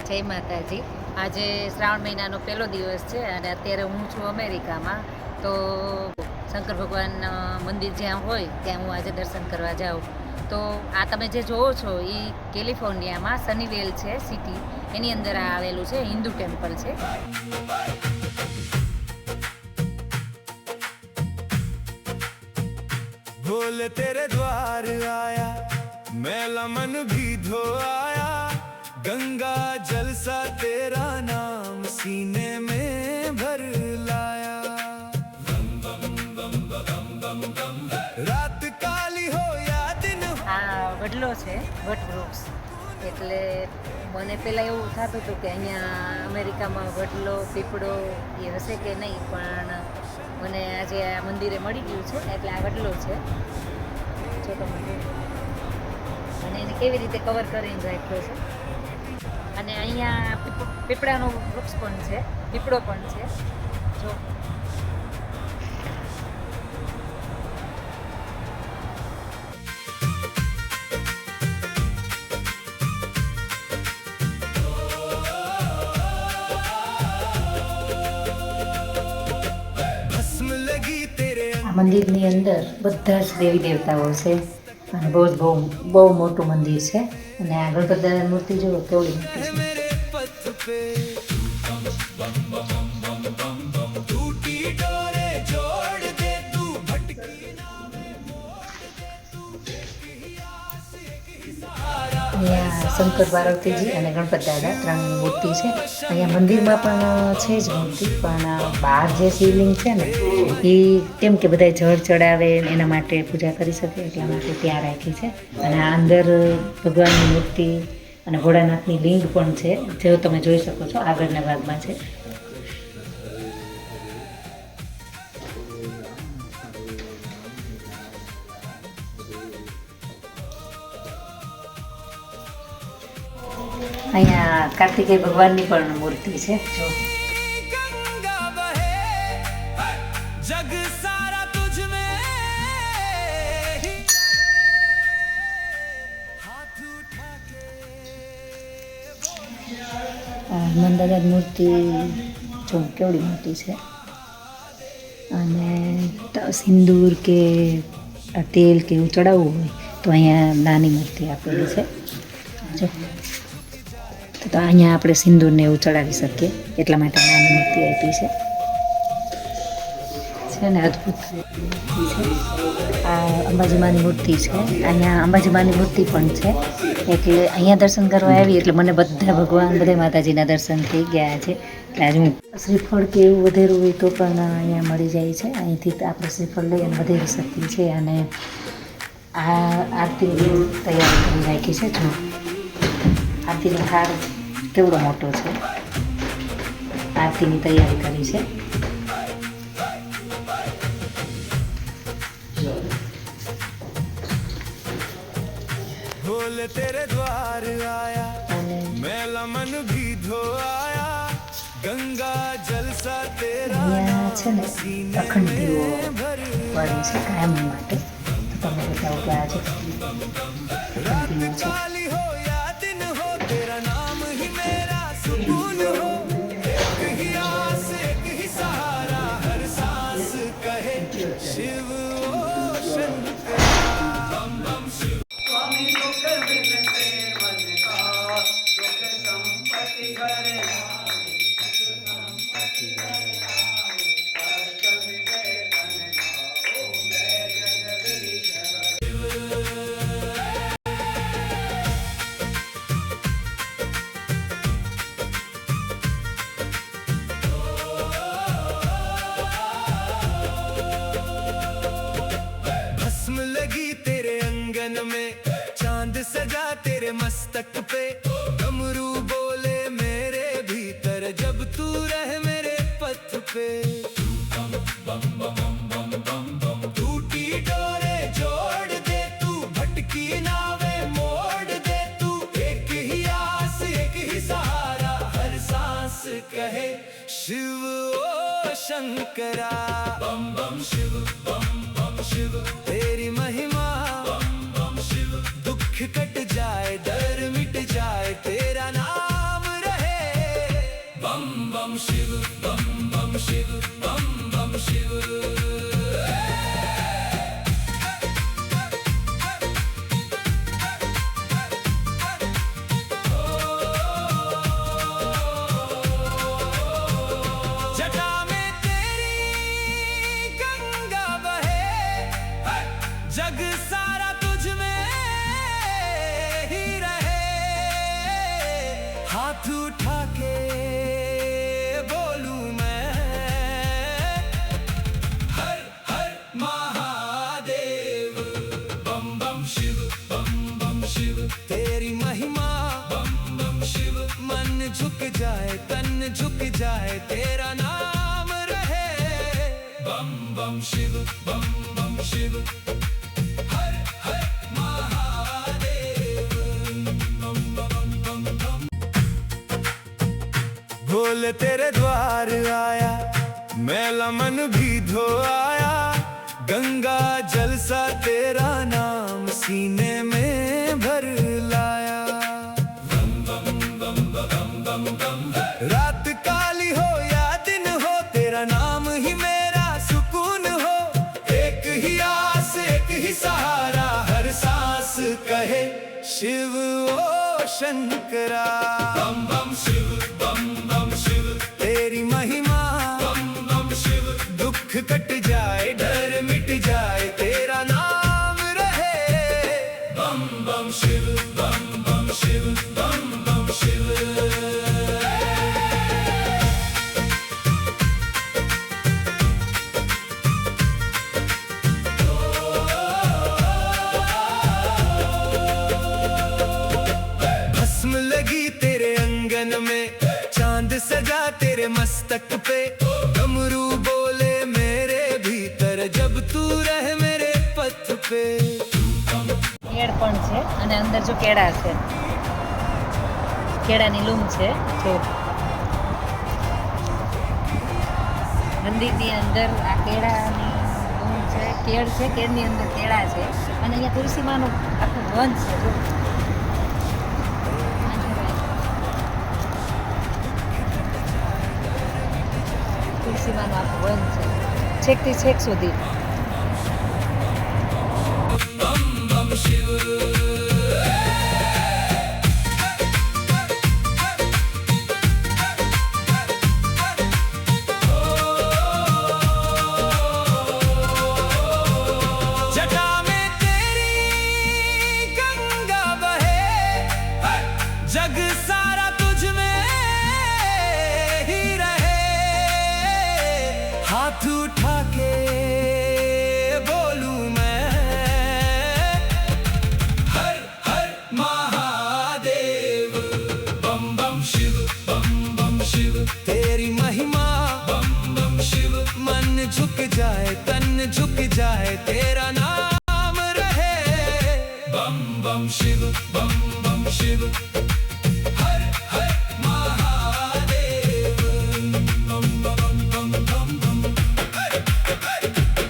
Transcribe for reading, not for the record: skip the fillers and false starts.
જય માતાજી। આજે શ્રાવણ મહિનાનો પહેલો દિવસ છે અને અત્યારે હું છું અમેરિકામાં। તો શંકર ભગવાન મંદિર જ્યાં હોય ત્યાં હું આજે દર્શન કરવા જાઉં। તો આ તમે જે જોવો છો એ કેલિફોર્નિયામાં સનીવેલ છે સિટી, એની અંદર આ આવેલું છે હિન્દુ ટેમ્પલ છે। बोले तेरे द्वार आया मैला मन भी धो आया, गंगा जल सा तेरा नाम सीने में भर लाया। रात काली हो या दिन આ વડલો છે, વટ વૃક્ષ। એટલે મને પહેલાં એવું થતું હતું કે અહીંયા અમેરિકામાં વડલો પીપળો એ હશે કે નહીં, પણ મને આજે આ મંદિરે મળી ગયું છે એટલે આ વડલો છે જો તમે જુઓ। અને એને કેવી રીતે કવર કરીને રાખ્યો છે। અને અહીંયા પીપળાનો વૃક્ષ પણ છે, પીપળો પણ છે જો। મંદિરની અંદર બધા જ દેવી દેવતાઓ છે અને બહુ મોટું મંદિર છે। અને આ ગણપતિ દાદાની મૂર્તિ જુઓ કેવડી મોટી છે। અહીંયા શંકર પાર્વતીજી અને ગણપતિ દાદા ત્રણ મૂર્તિ છે। અહીંયા મંદિરમાં પણ છે જ મૂર્તિ, પણ બહાર જે શિવલિંગ છે ને એ કેમ કે બધા જળ ચડાવે એના માટે પૂજા કરી શકે એટલા માટે ત્યાં રાખી છે। અને આ અંદર ભગવાનની મૂર્તિ અને ભોળાનાથની લિંગ પણ છે, જે તમે જોઈ શકો છો આગળના ભાગમાં છે। અહીંયા કાર્તિકેય ભગવાનની પણ મૂર્તિ છે જો। जग सारा तुझ में हाथ उठा के હનુમાન દાદાની મૂર્તિ જો કેવડી મોટી છે। અને સિંદૂર કે તેલ કે એવું ચડાવવું હોય તો અહીંયા નાની મૂર્તિ આપેલી છે જો। તો અહીંયા આપણે સિંદૂરને એવું ચડાવી શકીએ એટલા માટે નાની મૂર્તિ આપી છે ને અદ્ભુત છે। આ અંબાજીમાની મૂર્તિ છે, અહીંયા અંબાજીમાની મૂર્તિ પણ છે। એટલે અહીંયા દર્શન કરવા આવી એટલે મને બધા માતાજીના દર્શન થઈ ગયા છે। એટલે આજે હું શ્રીફળ કે એવું વધેરું હોય તો પણ અહીંયા મળી જાય છે, અહીંથી આપણે શ્રીફળ લઈ અને વધેરી શકીએ છીએ। અને આ આરતીની તૈયારી કરી રાખી છે જો। આરતીનો હાર કેવડો મોટો છે, આરતીની તૈયારી કરી છે। बोले तेरे द्वार आया मैला मन भी धो आया, गंगा जल सा तेरा અહીંયા છે ને અખંડ દીવો વાળી છે કાયમ માટે। તો તમે બતાવો કે આજે रात काली हो या दिन हो तेरा नाम ही मेरा सुकून हो। एक ही आस एक ही सहारा हर सांस कहे शिव ओ शंकर। बम बम शिव स्वामी दुख विनते मन का, दुख संपत्ति भरे संपत्ति भरे सजा तेरे मस्तक पे, डमरू बोले मेरे भीतर जब तू रहे मेरे पथ पे। टूटी डोरे जोड़ दे तू, भटकी नावे मोड़ दे तू, एक ही आस एक ही सहारा हर सांस कहे शिव ओ शंकरा। बम बम शिव तेरी महिमा, दुख कट जाए दर मिट जाए तेरा नाम रहे। हाथ उठा के बोलूं मैं, हर हर महादेव, बम बम शिव, बम बम शिव, तेरी महिमा, बम बम शिव, मन झुक जाए तन झुक जाए तेरा नाम रहे, बम बम शिव, बम बम शिव, हर हर महादेव, बम बम बम बम। बोल तेरे द्वार आया, मैला मन भी धो आया, गंगा जल सा तेरा नाम सीने में भर लाया, बम बम बम बम बम बम। रात काली हो या दिन हो तेरा नाम ही मेरा सुकून हो, एक ही आस एक ही सहारा, हर सांस कहे शिव ओ शंकरा, बम बम शिव, बम बम शिव, तेरी महिमा, बम बम शिव, दुख कट जाए डर मिट जाए तेरा नाम रहे, बम बम शिव, बम बम शिव, बम बम शिव। भस्म लगी तेरे अंगन में, चांद सजा तेरे मस्तक पे, डमरू बोले मेरे भीतर जब तू रहे मेरे पथ पे। કેળ પણ છે અને અંદર જો કેળા છે, કેળાની લૂમ છે જો મંદિરની અંદર આ કેળાની લૂમ છે, કેળ છે, કેળની અંદર કેળા છે અને અહીંયા તુલસીમાનું આખું વન છે જો તુલસીમાનું આખું વન છે છેકથી છેક સુધી. बम बम शिव, जटा में तेरी गंगा बहे, जग सारा तुझ में ही रहे, हाथ उठा के बोलूं मैं, हर हर महादेव, बम बम शिव, बम बम शिव, तेरी महिमा, बम बम शिव, मन झुक जाए तन झुक जाए तेरा नाम रहे, बम बम शिव, बम बम शिव, हर